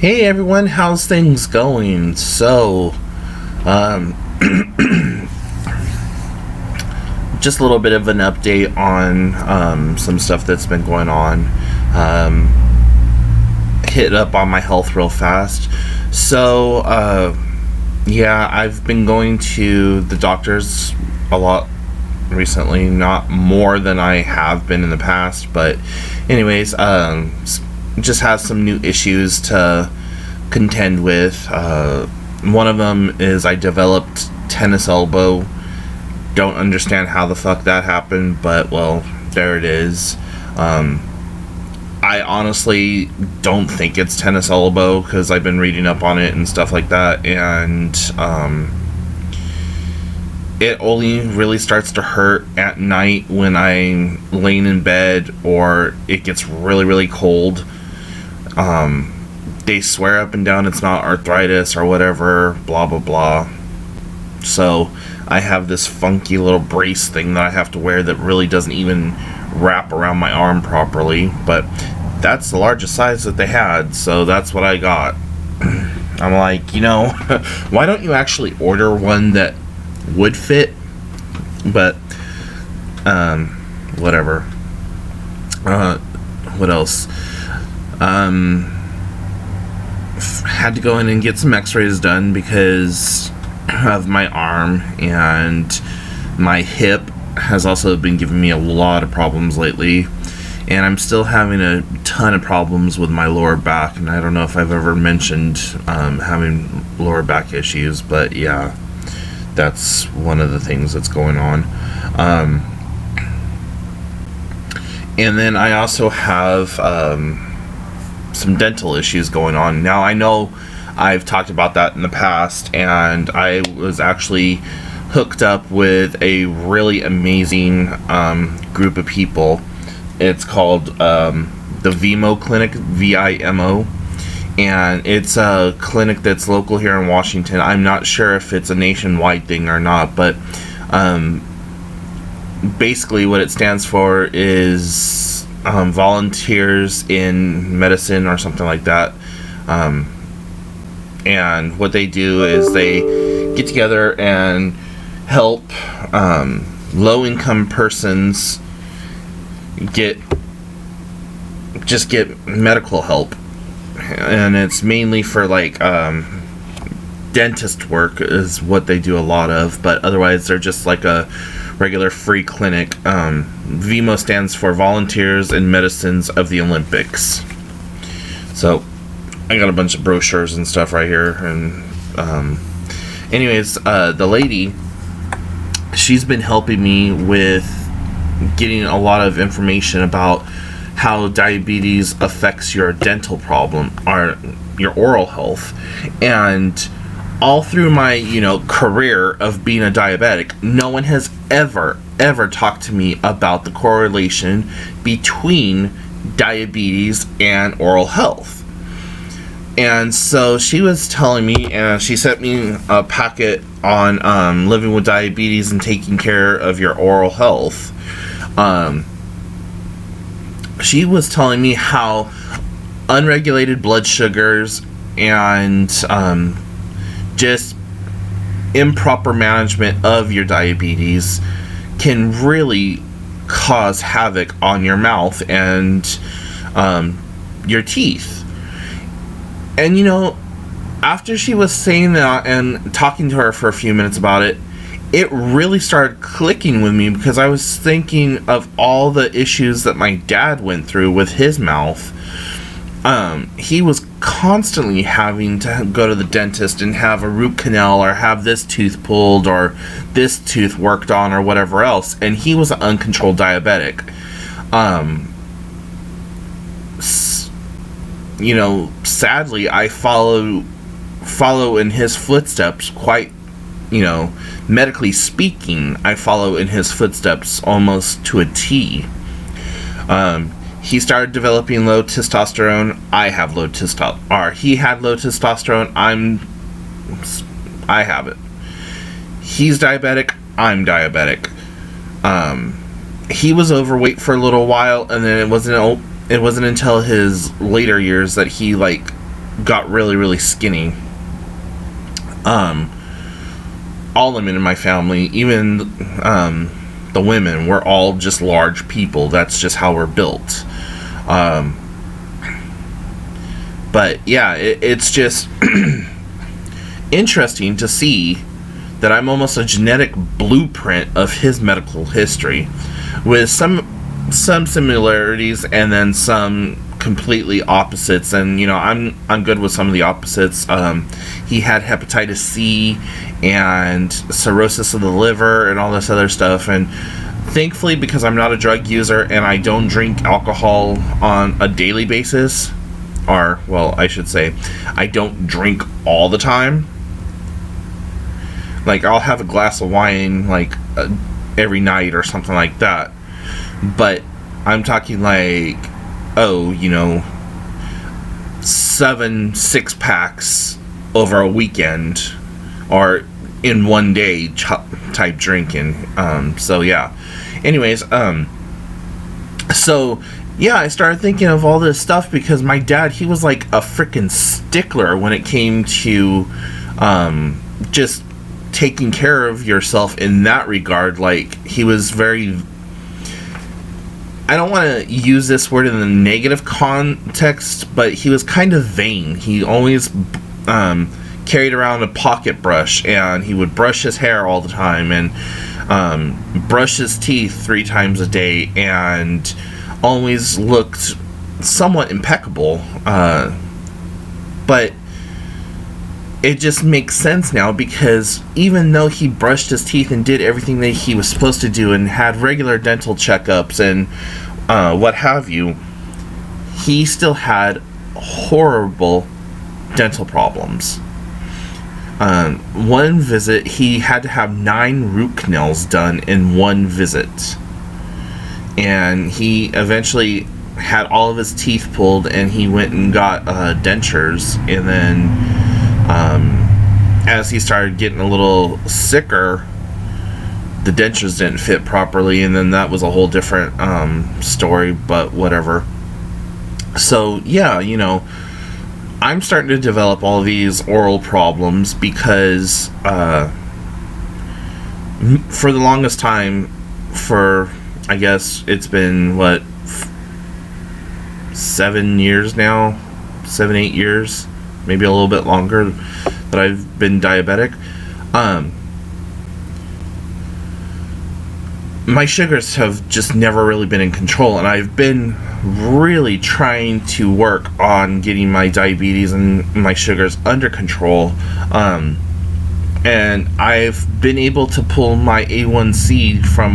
Hey everyone, how's things going? Um, just a little bit of an update on some stuff that's been going on. Um, Hit up on my health real fast. Yeah, I've been going to the doctors a lot recently, not more than I have been in the past, but anyways, just has some new issues to contend with. One of them is I developed tennis elbow. Don't understand how the fuck that happened, but well, there it is. I honestly don't think it's tennis elbow because I've been reading up on it and stuff like that, and it only really starts to hurt at night when I'm laying in bed or it gets really, really cold. They swear up and down it's not arthritis or whatever, blah, blah, blah. So I have this funky little brace thing that I have to wear that really doesn't even wrap around my arm properly, but that's the largest size that they had, so that's what I got. I'm like, why don't you actually order one that would fit? But whatever. What else? Had to go in and get some x-rays done because of my arm, and my hip has also been giving me a lot of problems lately, and I'm still having a ton of problems with my lower back, and I don't know if I've ever mentioned having lower back issues, but yeah, that's one of the things that's going on. And then I also have some dental issues going on. Now, I know I've talked about that in the past, and I was actually hooked up with a really amazing group of people. It's called the Vimo Clinic, VIMO, and it's a clinic that's local here in Washington. I'm not sure if it's a nationwide thing or not, but basically what it stands for is volunteers in medicine or something like that. And what they do is they get together and help low-income persons get medical help, and it's mainly for like dentist work is what they do a lot of, but otherwise they're just like a regular free clinic. VIMO stands for Volunteers in Medicines of the Olympics. So I got a bunch of brochures and stuff right here, and anyways, the lady, she's been helping me with getting a lot of information about how diabetes affects your dental problem or your oral health. And all through my career of being a diabetic, no one has ever talked to me about the correlation between diabetes and oral health. And so she was telling me, and she sent me a packet on living with diabetes and taking care of your oral health. She was telling me how unregulated blood sugars and just improper management of your diabetes can really cause havoc on your mouth and your teeth. And after she was saying that and talking to her for a few minutes about it, it really started clicking with me, because I was thinking of all the issues that my dad went through with his mouth. He was constantly having to go to the dentist and have a root canal or have this tooth pulled or this tooth worked on or whatever else, and he was an uncontrolled diabetic. Sadly, I follow in his footsteps quite, medically speaking, I follow in his footsteps almost to a T. He started developing low testosterone. I have low testosterone. Or he had low testosterone. I have it. He's diabetic. I'm diabetic. He was overweight for a little while, and then it wasn't until his later years that he got really, really skinny. All the men in my family, even the women, we're all just large people. That's just how we're built. But yeah, it's just interesting to see that I'm almost a genetic blueprint of his medical history, with some similarities and then some completely opposites. And I'm good with some of the opposites. He had hepatitis C and cirrhosis of the liver and all this other stuff, and thankfully, because I'm not a drug user and I don't drink alcohol on a daily basis, or well, I should say I don't drink all the time. Like, I'll have a glass of wine like every night or something like that, but I'm talking like 7 6-packs over a weekend or in one day type drinking. So yeah, anyways, so yeah, I started thinking of all this stuff because my dad, he was like a freaking stickler when it came to just taking care of yourself in that regard. Like, he was very, I don't want to use this word in the negative context, but he was kind of vain. He always carried around a pocket brush, and he would brush his hair all the time, and brush his teeth 3 times a day, and always looked somewhat impeccable. But it just makes sense now, because even though he brushed his teeth and did everything that he was supposed to do and had regular dental checkups and what have you, he still had horrible dental problems. One visit, he had to have 9 root canals done in one visit. And he eventually had all of his teeth pulled, and he went and got dentures. And then as he started getting a little sicker, the dentures didn't fit properly, and then that was a whole different story, but whatever. So yeah, I'm starting to develop all these oral problems because for the longest time, for I guess it's been 7 years now, 7-8 years, maybe a little bit longer, that I've been diabetic. My sugars have just never really been in control, and I've been really trying to work on getting my diabetes and my sugars under control. And I've been able to pull my A1C from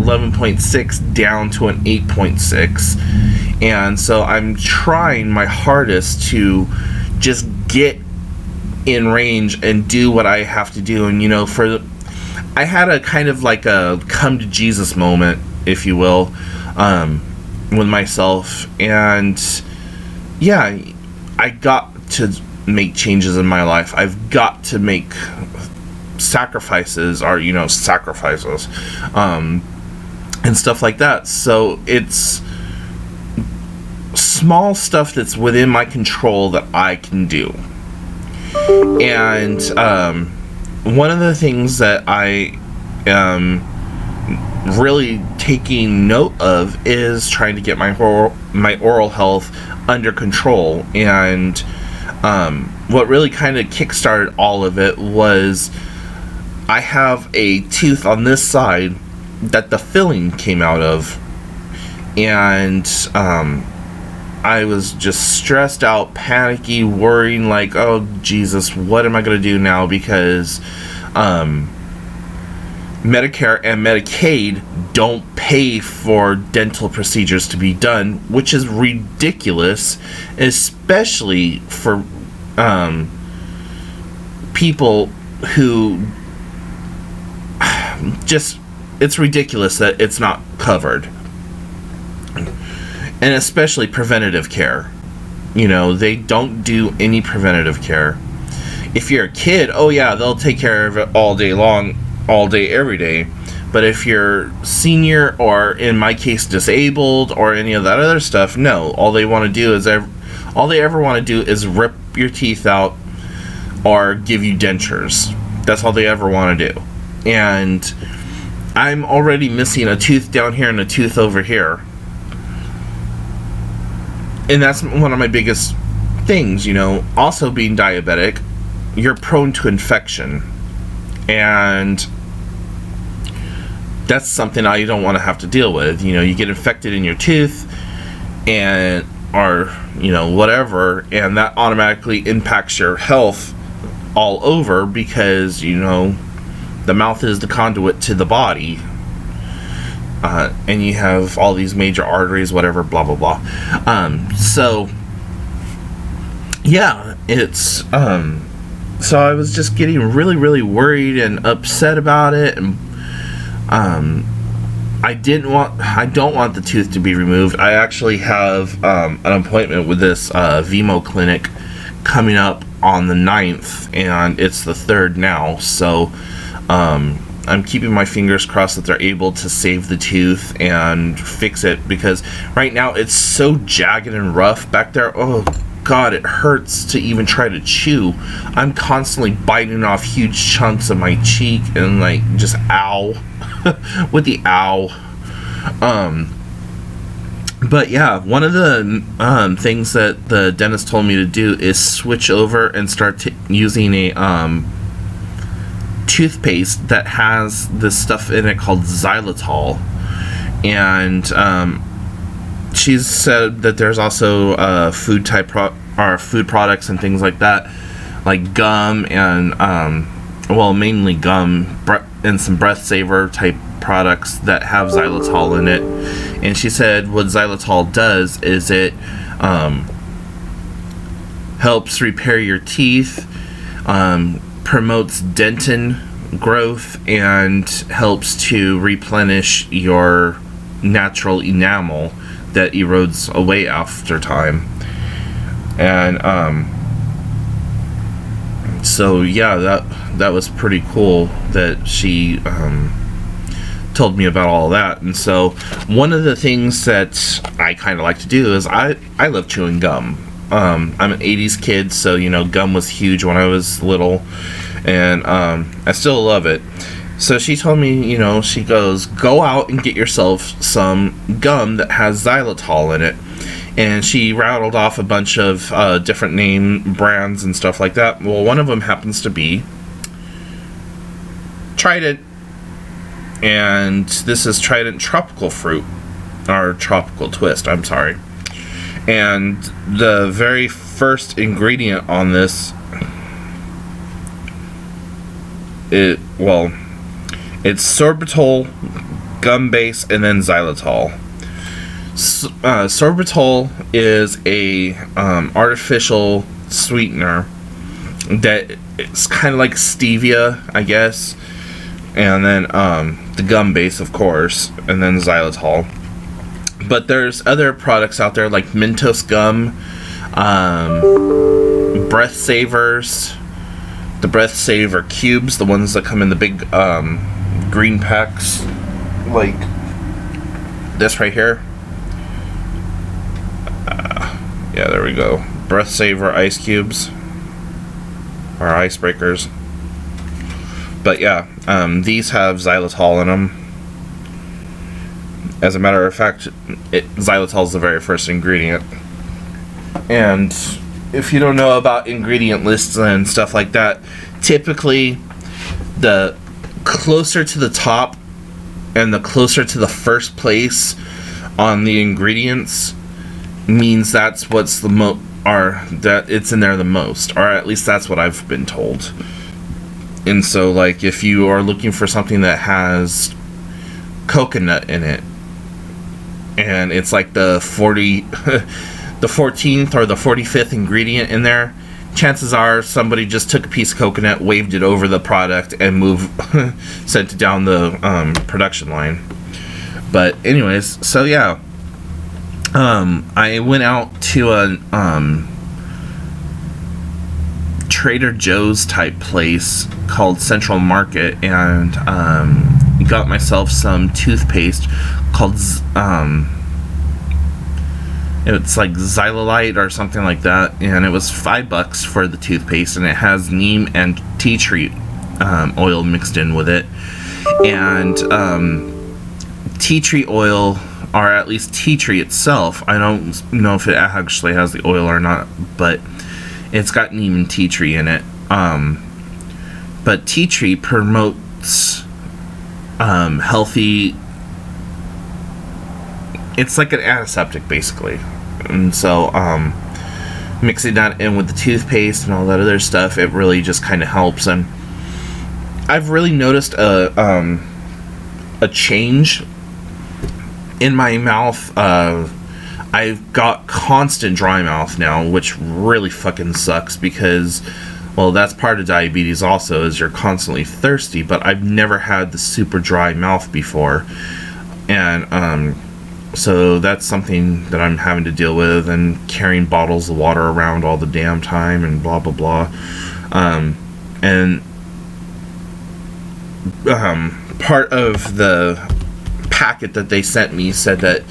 11.6 down to an 8.6. And so I'm trying my hardest to just get in range and do what I have to do. And I had a kind of like a come to Jesus moment, if you will, with myself. And yeah, I got to make changes in my life. I've got to make sacrifices, or sacrifices, and stuff like that. So it's small stuff that's within my control that I can do. And one of the things that I am really taking note of is trying to get my oral health under control. And what really kind of kickstarted all of it was I have a tooth on this side that the filling came out of, and I was just stressed out, panicky, worrying, like, oh Jesus, what am I going to do now? Because Medicare and Medicaid don't pay for dental procedures to be done, which is ridiculous, especially for people who just, it's ridiculous that it's not covered. And especially preventative care. They don't do any preventative care. If you're a kid, oh yeah, they'll take care of it all day long, all day, every day. But if you're senior, or in my case disabled, or any of that other stuff, no. All they want to do is All they ever want to do is rip your teeth out or give you dentures. That's all they ever want to do. And I'm already missing a tooth down here and a tooth over here. And that's one of my biggest things, you know. Also being diabetic, you're prone to infection. And that's something I don't want to have to deal with. You know, you get infected in your tooth and, or, you know, whatever, and that automatically impacts your health all over because, you know, the mouth is the conduit to the body. And you have all these major arteries, whatever, blah, blah, blah. So, yeah, it's, so I was just getting really, really worried and upset about it, and I don't want the tooth to be removed. I actually have an appointment with this Vimo clinic coming up on the 9th, and it's the 3rd now, so I'm keeping my fingers crossed that they're able to save the tooth and fix it, because right now it's so jagged and rough back there. Oh God, it hurts to even try to chew. I'm constantly biting off huge chunks of my cheek and like just ow with the ow. But yeah, one of the things that the dentist told me to do is switch over and start using a toothpaste that has this stuff in it called Xylitol. And she's said that there's also food products and things like that, like gum and well, mainly gum and some breath saver type products that have xylitol in it. And she said what xylitol does is it helps repair your teeth, promotes dentin growth, and helps to replenish your natural enamel that erodes away after time. And so yeah, that was pretty cool that she told me about all that. And so one of the things that I kind of like to do is I love chewing gum. I'm an 80s kid, so you know, gum was huge when I was little, and I still love it. So she told me, you know, she goes, go out and get yourself some gum that has xylitol in it. And she rattled off a bunch of different name brands and stuff like that. Well, one of them happens to be Trident. And this is Trident Tropical Fruit, or Tropical Twist, I'm sorry. And the very first ingredient on this, it's sorbitol, gum base, and then xylitol. Sorbitol is a artificial sweetener that it's kind of like stevia, I guess, and then the gum base, of course, and then xylitol. But there's other products out there like Mentos gum, breath savers, the breath saver cubes, the ones that come in the big green packs, like this right here. Yeah, there we go. Breath saver ice cubes, or icebreakers. But yeah, these have xylitol in them. As a matter of fact, xylitol is the very first ingredient. And if you don't know about ingredient lists and stuff like that, typically the closer to the top and the closer to the first place on the ingredients means that's what's the that it's in there the most, or at least that's what I've been told. And so, like, if you are looking for something that has coconut in it, and it's like the 14th or the 45th ingredient in there, chances are somebody just took a piece of coconut, waved it over the product, and sent it down the production line. But anyways, so yeah, I went out to a Trader Joe's type place called Central Market, and got myself some toothpaste called It's like Xylitol or something like that, and it was $5 for the toothpaste, and it has neem and tea tree oil mixed in with it. And tea tree oil, or at least tea tree itself, I don't know if it actually has the oil or not, but it's got neem and tea tree in it. But tea tree promotes healthy. It's like an antiseptic, basically. And so, mixing that in with the toothpaste and all that other stuff, it really just kind of helps. And I've really noticed a change in my mouth. I've got constant dry mouth now, which really fucking sucks because, well, that's part of diabetes also, is you're constantly thirsty, but I've never had the super dry mouth before. And, so that's something that I'm having to deal with, and carrying bottles of water around all the damn time and blah blah blah. And part of the packet that they sent me said that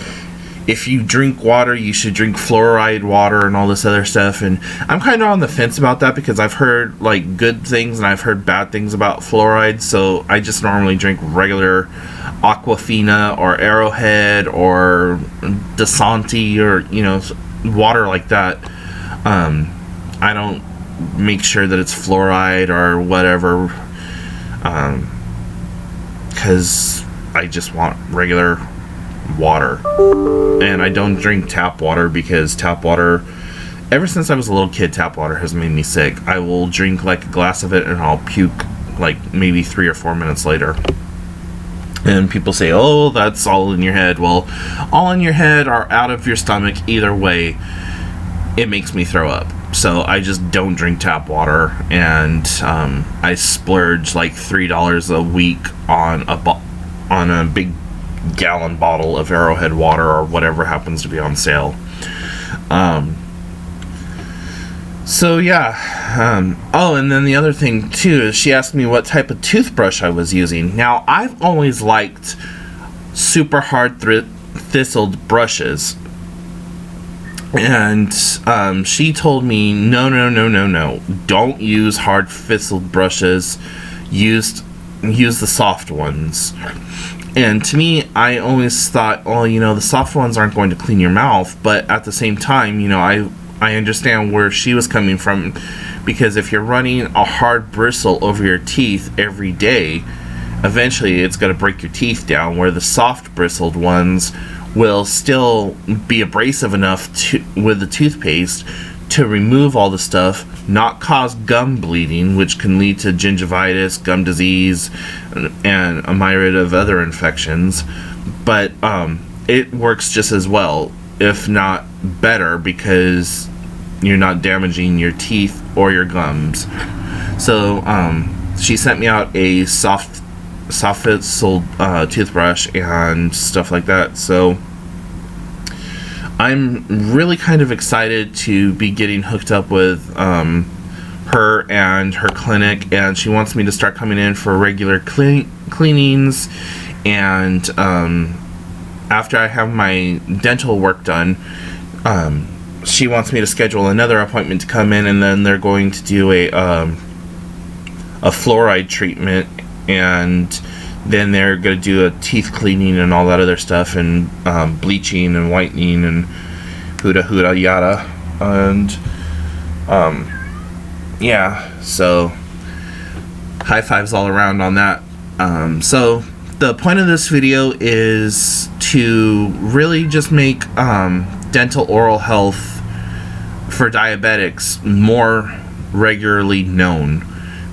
if you drink water, you should drink fluoride water and all this other stuff. And I'm kind of on the fence about that because I've heard like good things and I've heard bad things about fluoride. So I just normally drink regular Aquafina or Arrowhead or Dasani or, you know, water like that. I don't make sure that it's fluoride or whatever, because I just want regular water. And I don't drink tap water because tap water, ever since I was a little kid, tap water has made me sick. I will drink like a glass of it and I'll puke like maybe 3 or 4 minutes later. And people say, oh, that's all in your head. Well, all in your head or out of your stomach, either way, it makes me throw up. So I just don't drink tap water, and I splurge like $3 a week on a big gallon bottle of Arrowhead water or whatever happens to be on sale. So yeah, oh, and then the other thing too is she asked me what type of toothbrush I was using. Now, I've always liked super hard thistled brushes, and she told me no, don't use hard thistled brushes, use the soft ones. And to me, I always thought, oh, you know, the soft ones aren't going to clean your mouth, but at the same time, you know, I understand where she was coming from, because if you're running a hard bristle over your teeth every day, eventually it's going to break your teeth down, where the soft bristled ones will still be abrasive enough with the toothpaste to remove all the stuff, not cause gum bleeding, which can lead to gingivitis, gum disease, and a myriad of other infections. But it works just as well, if not better, because you're not damaging your teeth or your gums. So she sent me out a soft bristled toothbrush and stuff like that. So I'm really kind of excited to be getting hooked up with her and her clinic, and she wants me to start coming in for regular cleanings. And after I have my dental work done, she wants me to schedule another appointment to come in, and then they're going to do a fluoride treatment, and then they're going to do a teeth cleaning and all that other stuff, and bleaching and whitening and huda yada. And yeah, so high fives all around on that. So the point of this video is to really just make dental oral health for diabetics more regularly known,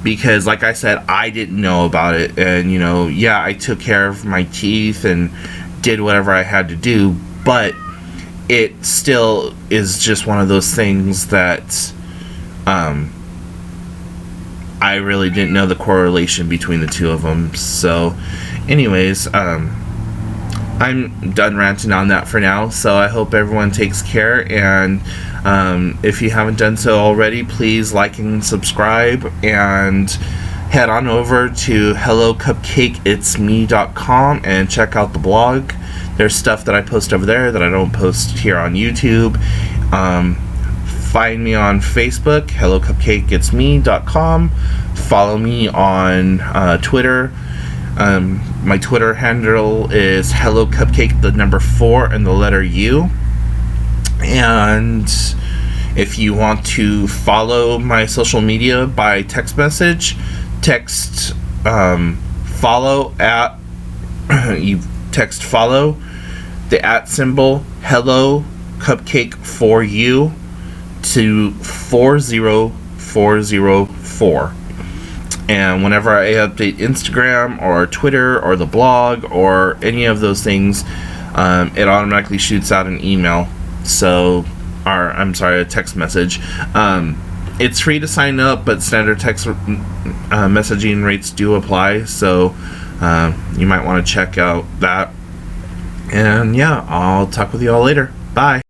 because like I said, I didn't know about it. And you know, yeah, I took care of my teeth and did whatever I had to do, but it still is just one of those things that I really didn't know the correlation between the two of them. So anyways, I'm done ranting on that for now. So I hope everyone takes care, and if you haven't done so already, please like and subscribe, and head on over to hellocupcakeitsme.com and check out the blog. There's stuff that I post over there that I don't post here on YouTube. Find me on Facebook, hellocupcakegetsme.com. Follow me on Twitter. My Twitter handle is hellocupcake, the number 4 and the letter U. And if you want to follow my social media by text message, text follow at you text follow the @ symbol hello cupcake for you to 40404. And whenever I update Instagram or Twitter or the blog or any of those things, it automatically shoots out an email. A text message. It's free to sign up, but standard text messaging rates do apply. So you might want to check out that. And yeah, I'll talk with you all later. Bye.